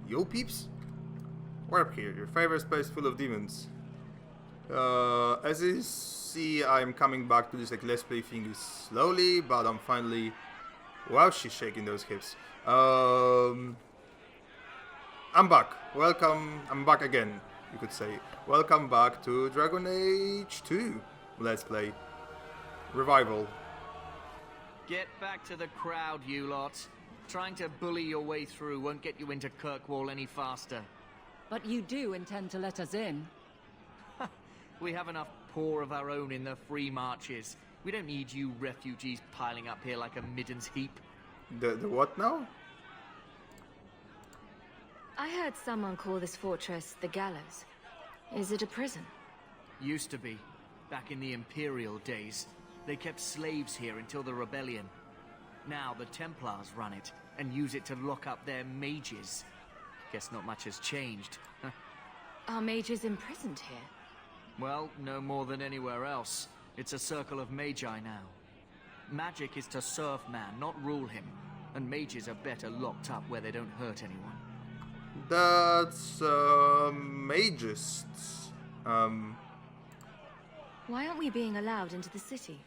Yo peeps! Warp here, your favorite space full of demons. As you see, I'm coming back to this like let's play thing slowly, but I'm finally... Wow, she's shaking those hips. I'm back. Welcome, I'm back again, you could say. Welcome back to Dragon Age 2 Let's Play. Revival. Get back to the crowd, you lot. Trying to bully your way through won't get you into KIRKWALL any faster. But you do intend to let us in? We have enough poor of our own in the free marches. We don't need you refugees piling up here like a middens heap. The what now? I heard someone call this fortress the Gallows. Is it a prison? Used to be. Back in the Imperial days. They kept slaves here until the rebellion. Now the Templars run it, and use it to lock up their mages. Guess not much has changed. Are mages imprisoned here? Well, no more than anywhere else. It's a circle of magi now. Magic is to serve man, not rule him. And mages are better locked up where they don't hurt anyone. That's, magists. Why aren't we being allowed into the city?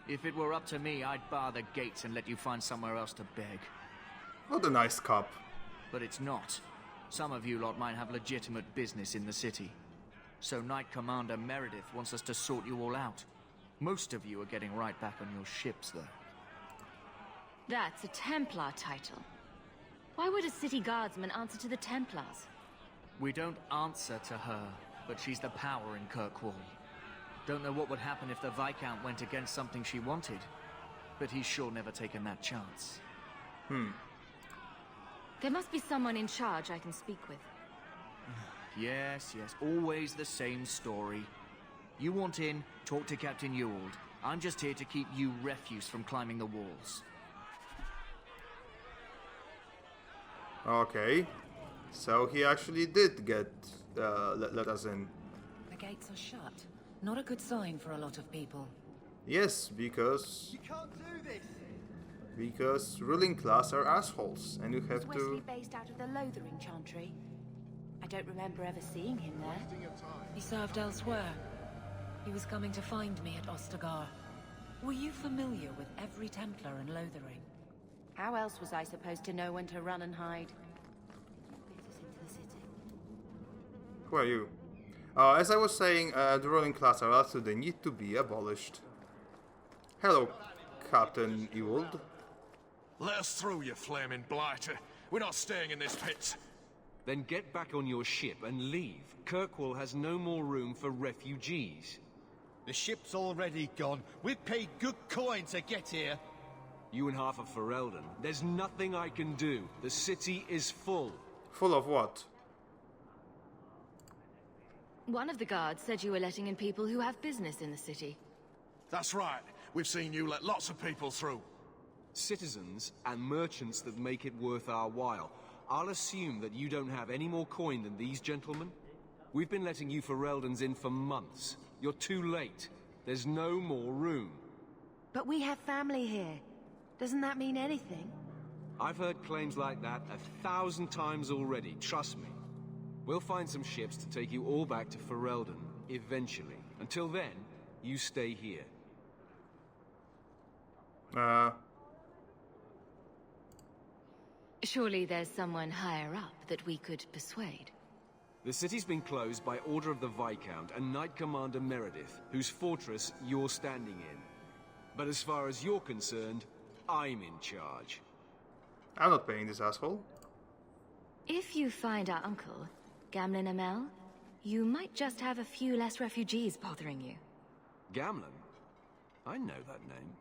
If it were up to me, I'd bar the gates and let you find somewhere else to beg. What a nice cop. But it's not. Some of you lot might have legitimate business in the city. So Knight Commander Meredith wants us to sort you all out. Most of you are getting right back on your ships, though. That's a Templar title. Why would a city guardsman answer to the Templars? We don't answer to her, but she's the power in KIRKWALL. Don't know what would happen if the Viscount went against something she wanted, but he's sure never taken that chance. There must be someone in charge I can speak with. Yes, always the same story. You want in, talk to Captain Ewald. I'm just here to keep you refuse from climbing the walls. Okay. So he actually did get, let us in. The gates are shut. Not a good sign for a lot of people. Yes, because... You can't do this! Because ruling class are assholes, and you have Was Wesley to... based out of the Lothering Chantry? I don't remember ever seeing him there. He served elsewhere. He was coming to find me at Ostagar. Were you familiar with every Templar in Lothering? How else was I supposed to know when to run and hide? Get us into the city. Who are you? As I was saying, the ruling class are also they need to be abolished. Hello, Captain Ewald. Let us through, you flaming blighter. We're not staying in this pit. Then get back on your ship and leave. KIRKWALL has no more room for refugees. The ship's already gone. We've paid good coin to get here. You and half of Ferelden. There's nothing I can do. The city is full. Full of what? One of the guards said you were letting in people who have business in the city. That's right. We've seen you let lots of people through. Citizens and merchants that make it worth our while. I'll assume that you don't have any more coin than these gentlemen. We've been letting you Fereldans in for months. You're too late. There's no more room. But we have family here. Doesn't that mean anything? I've heard claims like that 1,000 times already, trust me. We'll find some ships to take you all back to Ferelden, eventually. Until then, you stay here. Surely there's someone higher up that we could persuade. The city's been closed by order of the Viscount and Knight Commander Meredith, whose fortress you're standing in. But as far as you're concerned, I'm in charge. I'm not paying this asshole. If you find our uncle, Gamlen Amel, you might just have a few less refugees bothering you. Gamlen? I know that name.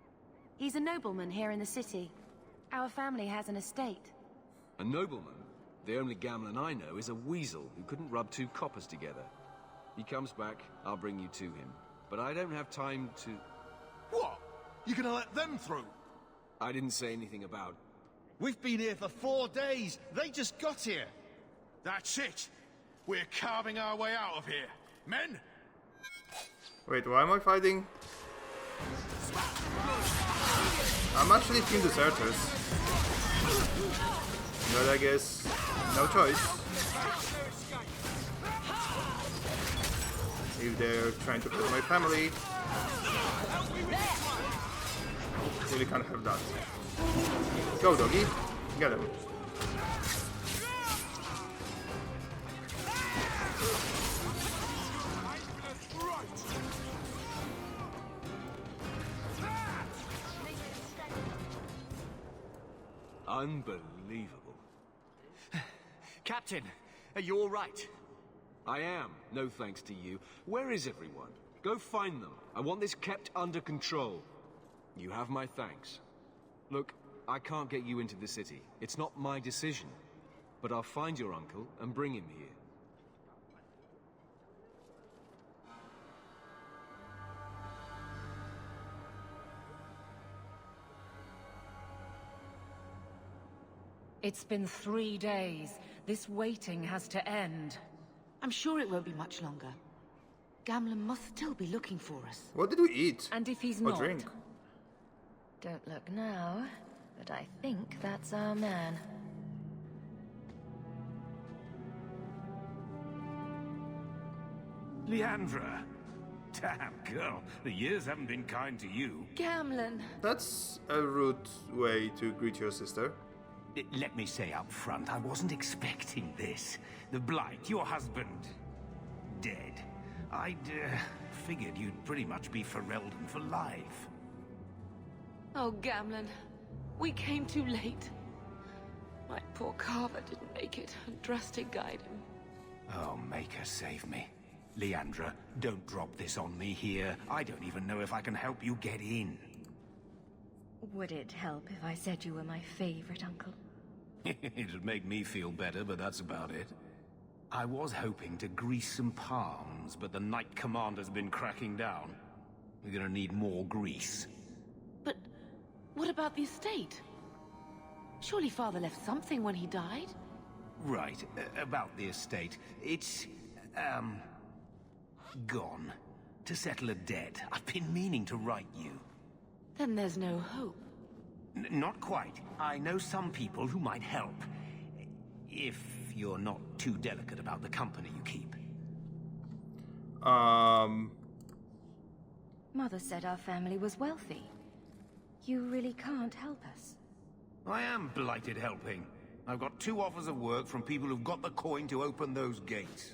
He's a nobleman here in the city. Our family has an estate. A nobleman? The only Gamlen I know is a weasel who couldn't rub two coppers together. He comes back, I'll bring you to him. But I don't have time to... What? You gonna let them through? I didn't say anything about... We've been here for 4 days. They just got here. That's it. We're carving our way out of here. Men? Wait, why am I fighting? I'm actually Team Deserters. But I guess no choice. If they're trying to kill my family, really can't have that. Go, doggy. Get him. Unbelievable. Captain, are you all right? I am, no thanks to you. Where is everyone? Go find them. I want this kept under control. You have my thanks. Look, I can't get you into the city. It's not my decision. But I'll find your uncle and bring him here. It's been 3 days. This waiting has to end. I'm sure it won't be much longer. Gamlen must still be looking for us. What did we eat? And if he's Or not... drink? Don't look now, but I think that's our man. Leandra! Damn, girl, the years haven't been kind to you. Gamlen! That's a rude way to greet your sister. Let me say up front, I wasn't expecting this. The Blight, your husband, dead. I'd figured you'd pretty much be Ferelden for life. Oh, Gamlen. We came too late. My poor Carver didn't make it, and Drastic guide him. Oh, make her save me. Leandra, don't drop this on me here. I don't even know if I can help you get in. Would it help if I said you were my favorite uncle? It'd make me feel better, but that's about it. I was hoping to grease some palms, but the Knight Commander's been cracking down. We're gonna need more grease. But what about the estate? Surely Father left something when he died? Right, about the estate. It's, gone. To settle a debt. I've been meaning to write you. Then there's no hope. Not quite. I know some people who might help. If you're not too delicate about the company you keep. Mother said our family was wealthy. You really can't help us. I am blighted helping. I've got 2 offers of work from people who've got the coin to open those gates.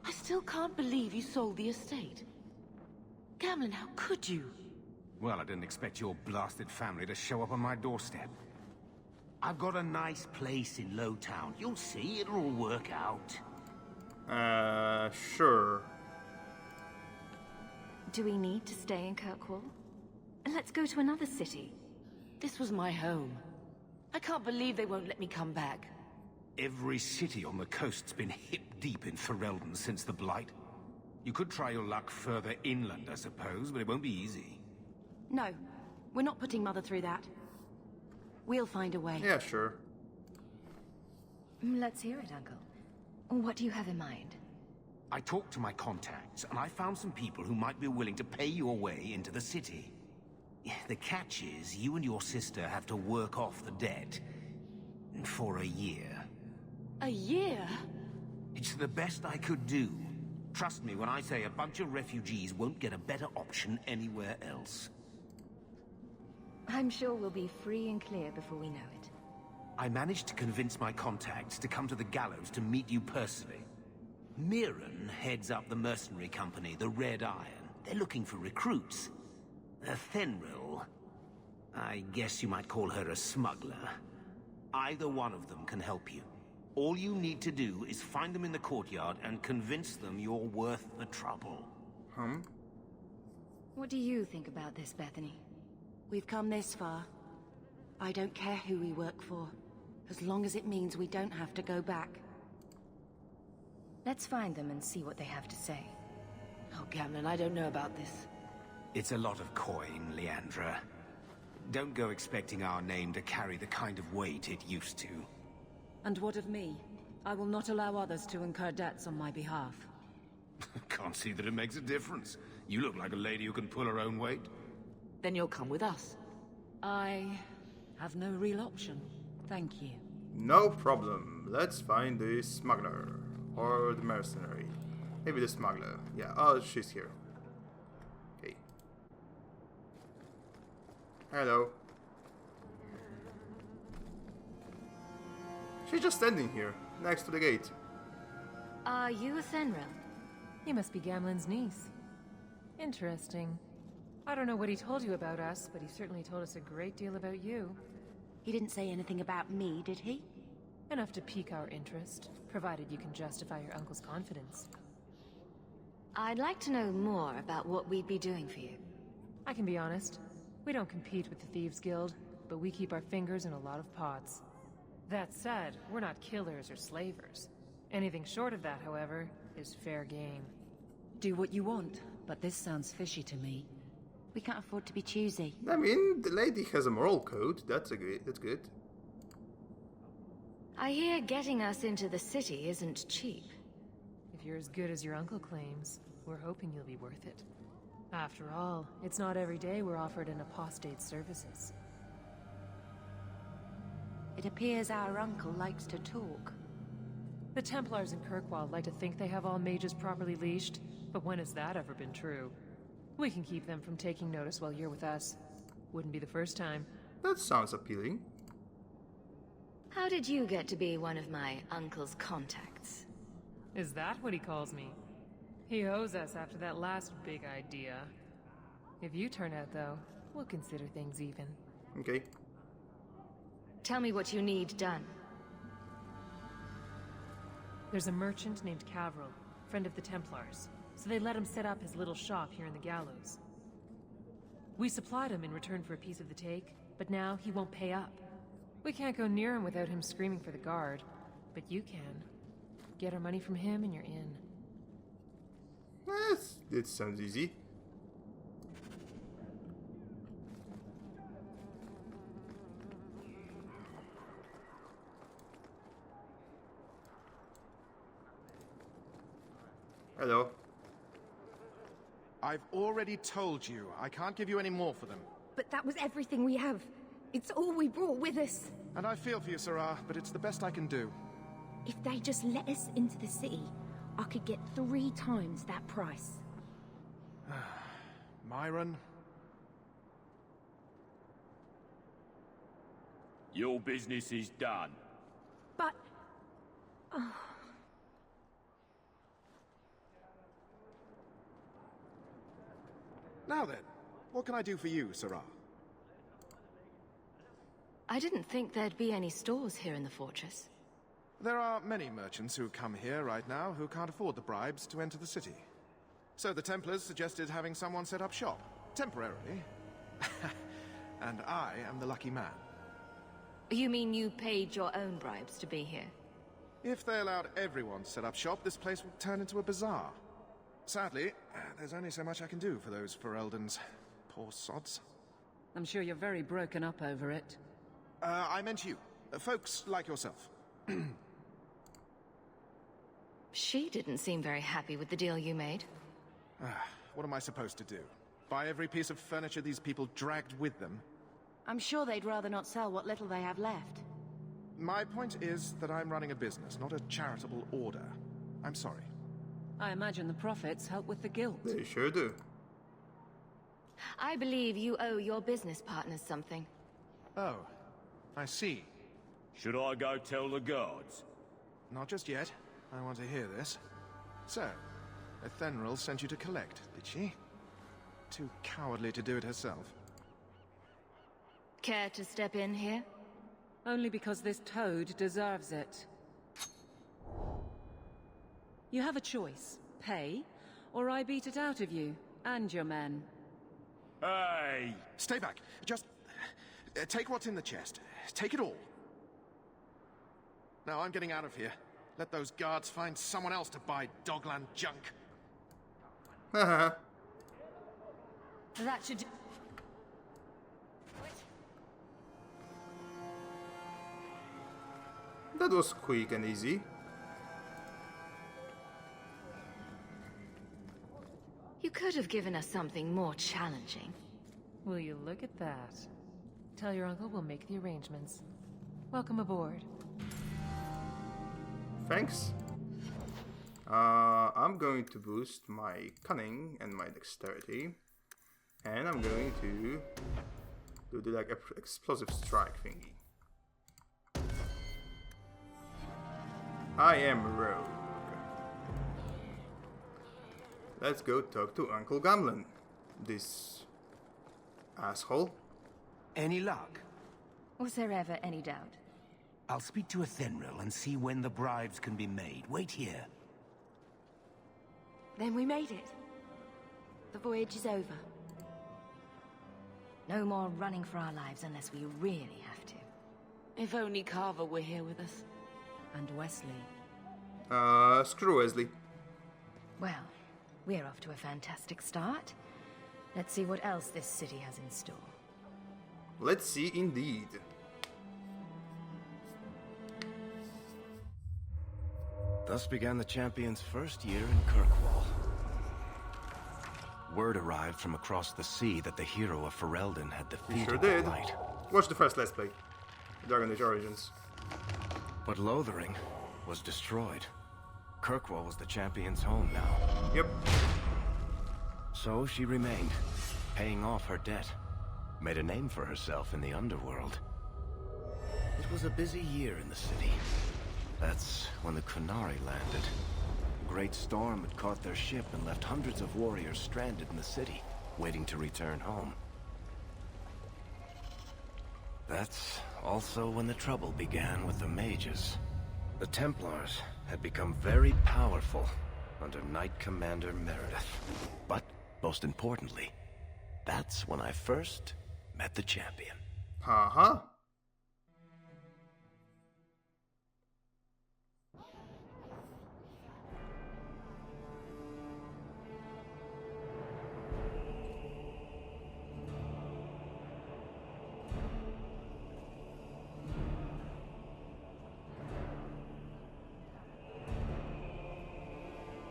I still can't believe you sold the estate. Gamlen, how could you? Well, I didn't expect your blasted family to show up on my doorstep. I've got a nice place in Lowtown. You'll see, it'll all work out. Sure. Do we need to stay in Kirkwall? Let's go to another city. This was my home. I can't believe they won't let me come back. Every city on the coast's been hip-deep in Ferelden since the Blight. You could try your luck further inland, I suppose, but it won't be easy. No, we're not putting Mother through that. We'll find a way. Yeah, sure. Let's hear it, Uncle. What do you have in mind? I talked to my contacts, and I found some people who might be willing to pay your way into the city. The catch is, you and your sister have to work off the debt. For a year. A year? It's the best I could do. Trust me when I say a bunch of refugees won't get a better option anywhere else. I'm sure we'll be free and clear before we know it. I managed to convince my contacts to come to the gallows to meet you personally. Mirren heads up the mercenary company, the Red Iron. They're looking for recruits. Fenril, I guess you might call her a smuggler. Either one of them can help you. All you need to do is find them in the courtyard and convince them you're worth the trouble. What do you think about this, Bethany? We've come this far. I don't care who we work for, as long as it means we don't have to go back. Let's find them and see what they have to say. Oh, Gamlen, I don't know about this. It's a lot of coin, Leandra. Don't go expecting our name to carry the kind of weight it used to. And what of me? I will not allow others to incur debts on my behalf. Can't see that it makes a difference. You look like a lady who can pull her own weight. Then you'll come with us. I have no real option. Thank you. No problem. Let's find the smuggler. Or the mercenary. Maybe the smuggler. Yeah, oh, she's here. Okay. Hello. She's just standing here, next to the gate. Are you a Thenril? You must be Gamlen's niece. Interesting. I don't know what he told you about us, but he certainly told us a great deal about you. He didn't say anything about me, did he? Enough to pique our interest, provided you can justify your uncle's confidence. I'd like to know more about what we'd be doing for you. I can be honest. We don't compete with the Thieves Guild, but we keep our fingers in a lot of pots. That said, we're not killers or slavers. Anything short of that, however, is fair game. Do what you want, but this sounds fishy to me. We can't afford to be choosy. I mean, the lady has a moral code. That's good. I hear getting us into the city isn't cheap. If you're as good as your uncle claims, we're hoping you'll be worth it. After all, it's not every day we're offered an apostate's services. It appears our uncle likes to talk. The Templars in Kirkwall like to think they have all mages properly leashed, but when has that ever been true? We can keep them from taking notice while you're with us. Wouldn't be the first time. That sounds appealing. How did you get to be one of my uncle's contacts? Is that what he calls me? He owes us after that last big idea. If you turn out, though, we'll consider things even. Okay. Tell me what you need done. There's a merchant named Cavril, friend of the Templars, so they let him set up his little shop here in the gallows. We supplied him in return for a piece of the take, but now he won't pay up. We can't go near him without him screaming for the guard, but you can. Get our money from him and you're in. It sounds easy. Hello. I've already told you, I can't give you any more for them. But that was everything we have. It's all we brought with us. And I feel for you, Sarah, but it's the best I can do. If they just let us into the city, I could get 3 times that price. Myron? Your business is done. But... Now then, what can I do for you, Sarah? I didn't think there'd be any stores here in the fortress. There are many merchants who come here right now who can't afford the bribes to enter the city. So the Templars suggested having someone set up shop, temporarily. And I am the lucky man. You mean you paid your own bribes to be here? If they allowed everyone to set up shop, this place would turn into a bazaar. Sadly, there's only so much I can do for those Fereldans. Poor sods. I'm sure you're very broken up over it. I meant you. Folks like yourself. She didn't seem very happy with the deal you made. What am I supposed to do? Buy every piece of furniture these people dragged with them? I'm sure they'd rather not sell what little they have left. My point is that I'm running a business, not a charitable order. I'm sorry. I imagine the profits help with the guild. They sure do. I believe you owe your business partners something. Oh, I see. Should I go tell the guards? Not just yet. I want to hear this. So, Thenril sent you to collect, did she? Too cowardly to do it herself. Care to step in here? Only because this toad deserves it. You have a choice. Pay, or I beat it out of you, and your men. Hey! Stay back. Just... take what's in the chest. Take it all. Now I'm getting out of here. Let those guards find someone else to buy Dogland junk. Haha. That should... That was quick and easy. You could have given us something more challenging. Will you look at that? Tell your uncle we'll make the arrangements. Welcome aboard. Thanks. I'm going to boost my cunning and my dexterity, and I'm going to do the like explosive strike thingy. I am a rogue. Let's go talk to Uncle Gamlen. This asshole. Any luck? Was there ever any doubt? I'll speak to Athenril and see when the bribes can be made. Wait here. Then we made it. The voyage is over. No more running for our lives unless we really have to. If only Carver were here with us. And Wesley. Screw Wesley. Well, we're off to a fantastic start. Let's see what else this city has in store. Let's see indeed. Thus began the champion's first year in Kirkwall. Word arrived from across the sea that the hero of Ferelden had defeated Sure did. the light. Watch the first Let's Play. Dragon Age Origins. But Lothering was destroyed. Kirkwall was the champion's home now. Yep. So she remained, paying off her debt. Made a name for herself in the underworld. It was a busy year in the city. That's when the Kunari landed. A great storm had caught their ship and left hundreds of warriors stranded in the city, waiting to return home. That's also when the trouble began with the mages. The Templars had become very powerful under Knight Commander Meredith. But, most importantly, that's when I first met the champion. Uh-huh.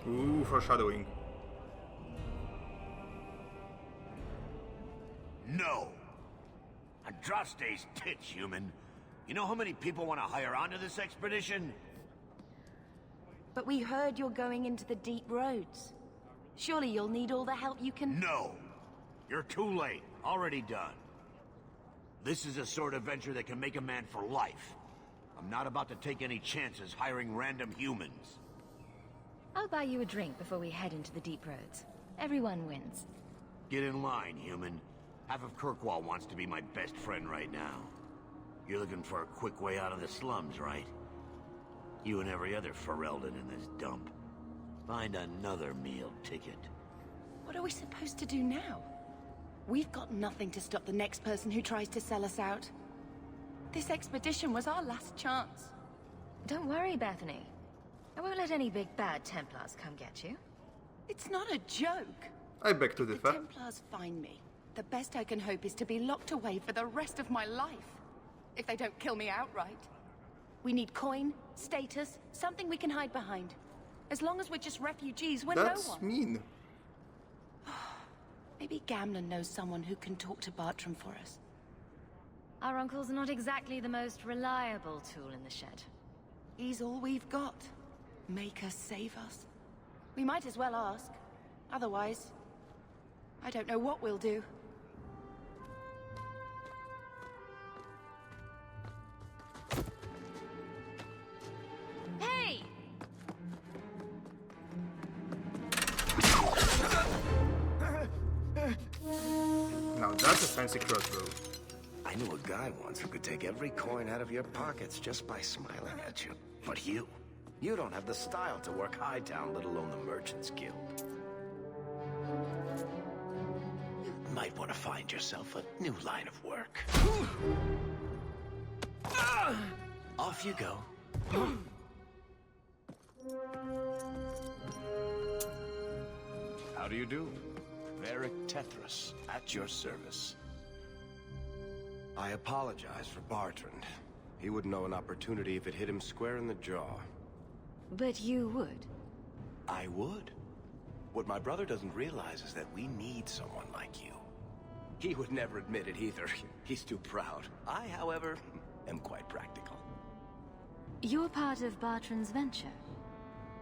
Ooh, foreshadowing. No. Andraste's tits, human. You know how many people want to hire onto this expedition? But we heard you're going into the deep roads. Surely you'll need all the help you can... No. You're too late. Already done. This is a sort of venture that can make a man for life. I'm not about to take any chances hiring random humans. I'll buy you a drink before we head into the deep roads. Everyone wins. Get in line, human. Half of Kirkwall wants to be my best friend right now. You're looking for a quick way out of the slums, right? You and every other Ferelden in this dump. Find another meal ticket. What are we supposed to do now? We've got nothing to stop the next person who tries to sell us out. This expedition was our last chance. Don't worry, Bethany. I won't let any big bad Templars come get you. It's not a joke. I beg to differ. The Templars find me. The best I can hope is to be locked away for the rest of my life. If they don't kill me outright. We need coin, status, something we can hide behind. As long as we're just refugees, we're That's no one. mean. Maybe Gamlen knows someone who can talk to Bartram for us. Our uncle's not exactly the most reliable tool in the shed. He's all we've got. Make us save us. We might as well ask. Otherwise, I don't know what we'll do. Hey! Now that's a fancy crossbow. I knew a guy once who could take every coin out of your pockets just by smiling at you. But you don't have the style to work Hightown, let alone the Merchants Guild. You might want to find yourself a new line of work. Off you go. How do you do? Varric Tethras, at your service. I apologize for Bartrand. He wouldn't know an opportunity if it hit him square in the jaw. But you would. I would. What my brother doesn't realize is that we need someone like you. He would never admit it either. He's too proud. I, however, am quite practical. You're part of Bartran's venture.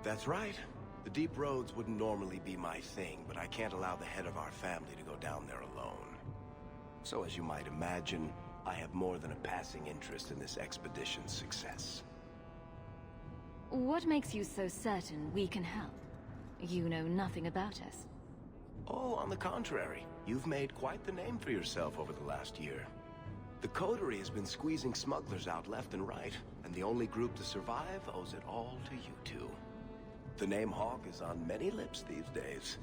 That's right. The deep roads wouldn't normally be my thing, but I can't allow the head of our family to go down there alone. So as you might imagine, I have more than a passing interest in this expedition's success. What makes you so certain we can help? You know nothing about us. Oh, on the contrary. You've made quite the name for yourself over the last year. The Coterie has been squeezing smugglers out left and right, and the only group to survive owes it all to you two. The name Hawk is on many lips these days.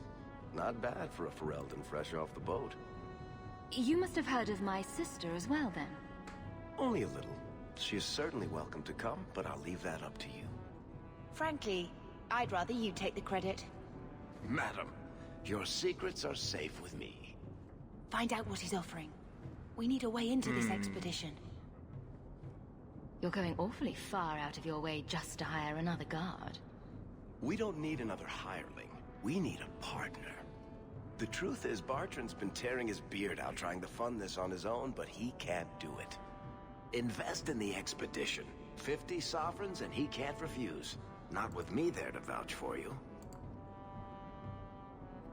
Not bad for a Ferelden fresh off the boat. You must have heard of my sister as well, then. Only a little. She is certainly welcome to come, but I'll leave that up to you. Frankly, I'd rather you take the credit. Madam, your secrets are safe with me. Find out what he's offering. We need a way into this expedition. You're going awfully far out of your way just to hire another guard. We don't need another hireling. We need a partner. The truth is, Bartran's been tearing his beard out trying to fund this on his own, but he can't do it. Invest in the expedition. 50 sovereigns and he can't refuse. Not with me there to vouch for you.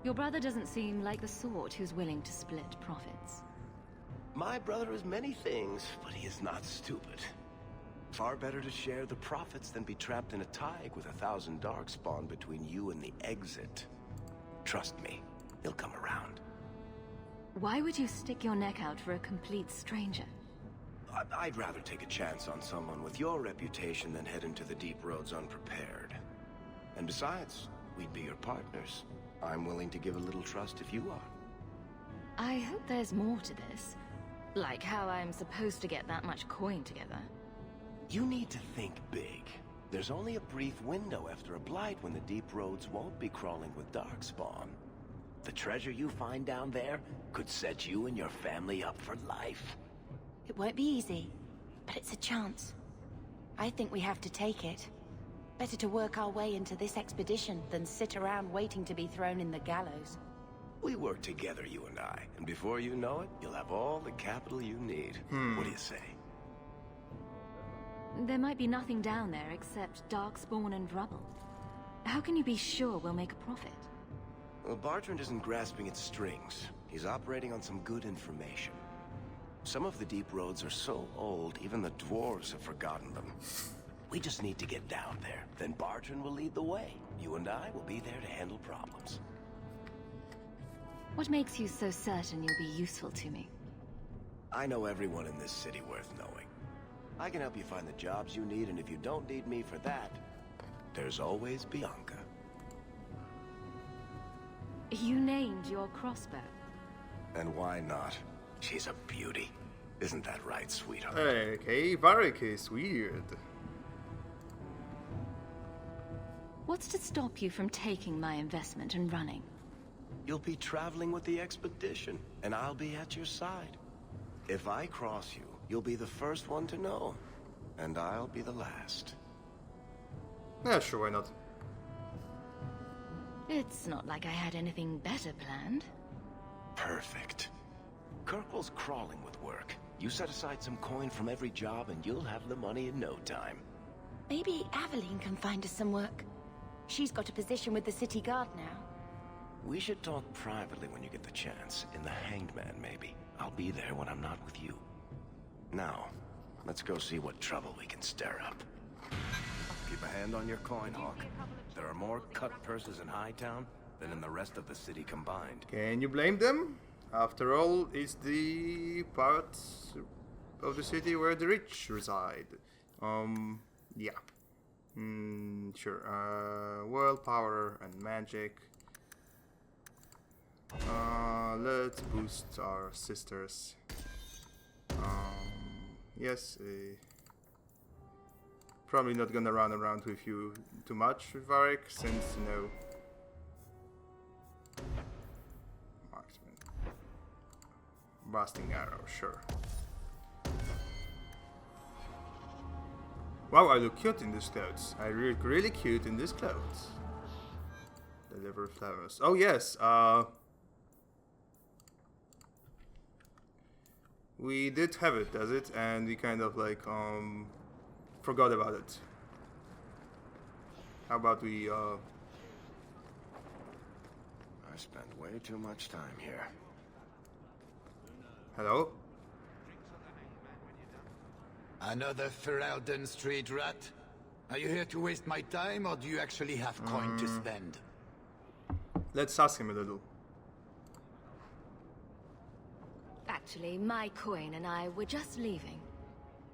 Your brother doesn't seem like the sort who's willing to split profits. My brother is many things, but he is not stupid. Far better to share the profits than be trapped in a tide with 1,000 darkspawn between you and the exit. Trust me, he'll come around. Why would you stick your neck out for a complete stranger? I'd rather take a chance on someone with your reputation than head into the deep roads unprepared. And besides, we'd be your partners. I'm willing to give a little trust if you are. I hope there's more to this. Like how I'm supposed to get that much coin together. You need to think big. There's only a brief window after a blight when the deep roads won't be crawling with darkspawn. The treasure you find down there could set you and your family up for life. It won't be easy, but it's a chance. I think we have to take it. Better to work our way into this expedition than sit around waiting to be thrown in the gallows. We work together, you and I, and before you know it, you'll have all the capital you need. What do you say? There might be nothing down there except darkspawn and rubble. How can you be sure we'll make a profit? Well, Bartrand isn't grasping at strings. He's operating on some good information. Some of the deep roads are so old, even the dwarves have forgotten them. We just need to get down there. Then Bartrand will lead the way. You and I will be there to handle problems. What makes you so certain you'll be useful to me? I know everyone in this city worth knowing. I can help you find the jobs you need, and if you don't need me for that, there's always Bianca. You named your crossbow. And why not? She's a beauty. Isn't that right, sweetheart? Okay, Varric is weird. What's to stop you from taking my investment and running? You'll be traveling with the expedition, and I'll be at your side. If I cross you, you'll be the first one to know, and I'll be the last. Yeah, sure, why not? It's not like I had anything better planned. Perfect. Kirkwall's crawling with work. You set aside some coin from every job, and you'll have the money in no time. Maybe Aveline can find us some work. She's got a position with the city guard now. We should talk privately when you get the chance. In the Hanged Man, maybe. I'll be there when I'm not with you. Now, let's go see what trouble we can stir up. Keep a hand on your coin, Hawk. There are more cut purses in Hightown than in the rest of the city combined. Can you blame them? After all, it's the part of the city where the rich reside. Yeah. Sure. World power and magic. Let's boost our sisters. Yes. Probably not gonna run around with you too much with Varric, since, you know... Marksman. Blasting arrow, sure. Wow, I look cute in these clothes. I look really cute in these clothes. Deliver flowers. Oh yes, we did have it, does it? And we kind of like, forgot about it. How about we I spent way too much time here. Hello? Another Ferelden street rat? Are you here to waste my time, or do you actually have coin to spend? Let's ask him a little. Actually, my coin and I were just leaving.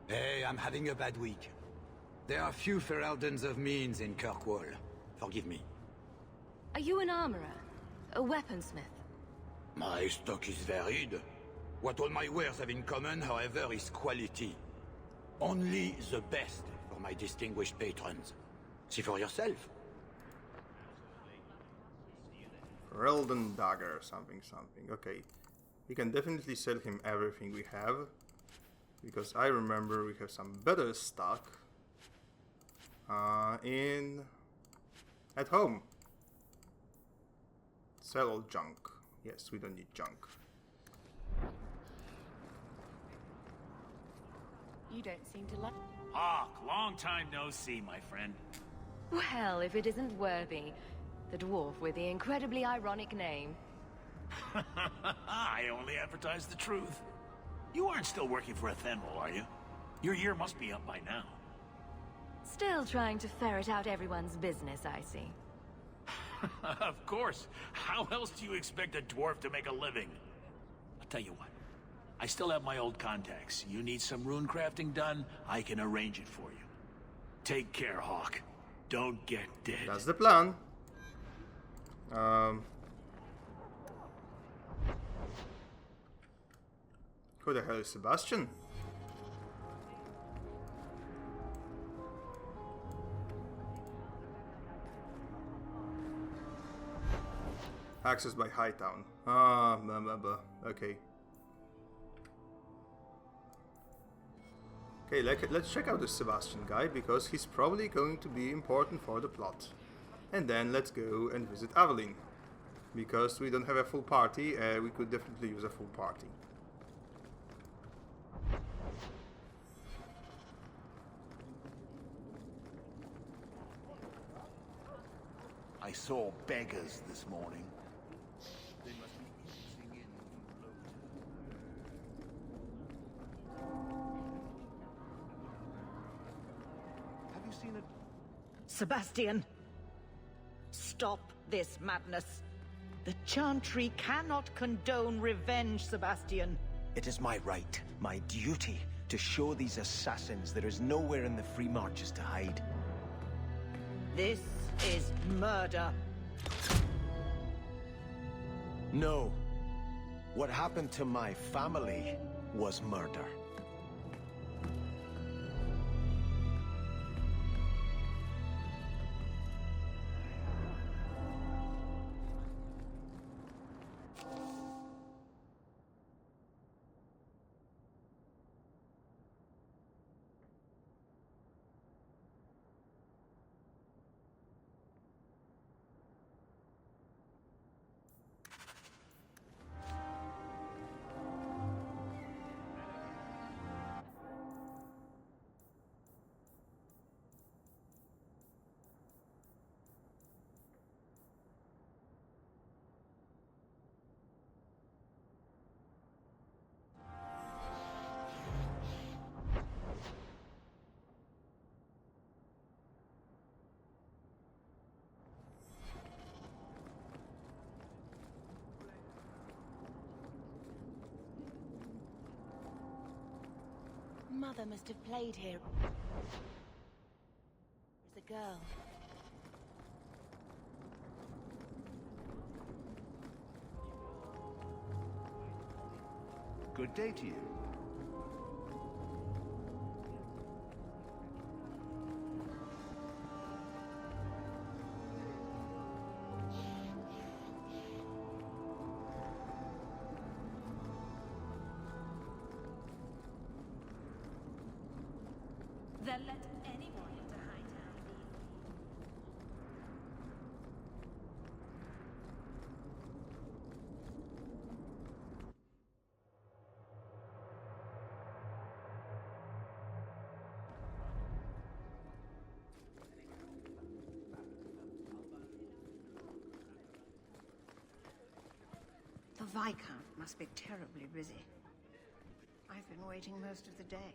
Hey, I'm having a bad week. There are few Fereldens of means in Kirkwall. Forgive me. Are you an armorer? A weaponsmith? My stock is varied. What all my wares have in common, however, is quality. Only the best for my distinguished patrons. See for yourself. Ferelden dagger, something. Okay. We can definitely sell him everything we have. Because I remember we have some better stock. At home. Sell all junk. Yes, we don't need junk. You don't seem to like... Hawk, long time no see, my friend. Well, if it isn't Worthy, the dwarf with the incredibly ironic name. I only advertise the truth. You aren't still working for Athenwell, are you? Your year must be up by now. Still trying to ferret out everyone's business, I see. Of course. How else do you expect a dwarf to make a living? I'll tell you what. I still have my old contacts. You need some rune crafting done, I can arrange it for you. Take care, Hawk. Don't get dead. That's the plan. Who the hell is Sebastian? Access by Hightown. Ah, blah blah blah. Okay. Okay, let's check out this Sebastian guy, because he's probably going to be important for the plot. And then let's go and visit Aveline. Because we don't have a full party, we could definitely use a full party. I saw beggars this morning. They must be easing in from Lowton. Have you seen it? Sebastian! Stop this madness. The Chantry cannot condone revenge, Sebastian. It is my right, my duty, to show these assassins there is nowhere in the Free Marches to hide. This is murder. No. What happened to my family was murder. Mother must have played here as a girl. Good day to you. Then let anyone into Hightown leave. Viscount must be terribly busy. I've been waiting most of the day.